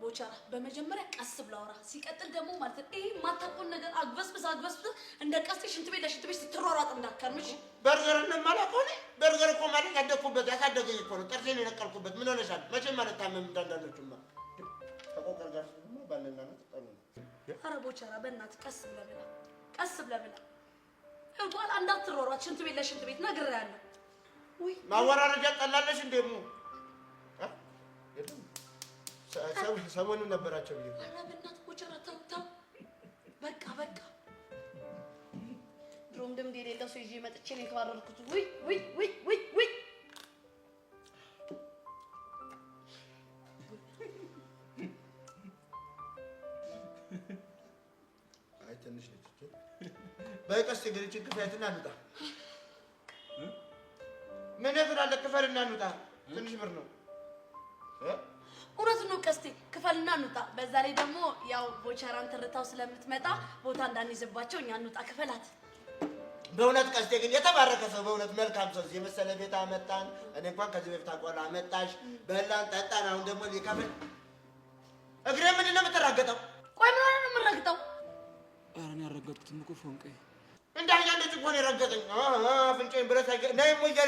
ቦቻራ በመጀመሪያ ቀስ ብላ አውራ። ሲቀጥል ደግሞ ማለት ነው ይሄ ማታቆን ነገር አግበስብስ እንደ ቀስቴ ሽንት ቤት ለሽንት ቤት ስትሯሯጥ እንዳከርምሽ። በርገር እንደማላቆኔ በርገር እኮ ማለት ያደኩበት ያሳደገኝ እኮ ነው። ጥርሴን የነቀልኩበት ምን ሆነሻል? መቼም ማለት ታመም እንዳንዳለችማ ተቆቀር ጋር ነው ባለና ነው ተጠሩ። ኧረ ቦቻራ በእናትህ ቀስ ብለህ ብላ እንኳን እንዳትሯሯጥ ሽንት ቤት ለሽንት ቤት ነግሬሃለሁ። ወይ ማወራረጃ ጠላለሽ እንደሙ ሰሞኑን ነበራቸው ብዬ። ኧረ በእናትህ ቦቻራ ተው በቃ ድሮም ልምድ የሌለው ሰው ይዤ መጥቼ ነው የተዋረድኩት። ውይ አይ ትንሽ ነች እኮ በቀስ ግን ክፈትና እንውጣ። ምን ያክላል ክፈልና እንውጣ። ትንሽ ብር ነው። እውነት ነው ቀስቴ፣ ክፈልና እንውጣ። በዛ ላይ ደግሞ ያው ቦቻራን ትርታው ስለምትመጣ ቦታ እንዳንይዝባቸው እኛ እንውጣ። ክፈላት። በእውነት ቀስቴ ግን የተባረከ ሰው፣ በእውነት መልካም ሰው። የመሰለ ቤት አመጣን። እኔ እንኳን ከዚህ በፊት አቋላ አመጣሽ፣ በላን፣ ጠጣን። አሁን ደግሞ ሊከፍል እግሬ ምንድን ነው የምትራገጠው? ቆይ ምን ሆነ ነው የምረግጠው? ኧረ እኔ ያልረገጥኩትም እኮ ፎንቄ እንዳያለች እኮ ነው የረገጠኝ። አፍንጫዬን ብረት ነይ ሞያ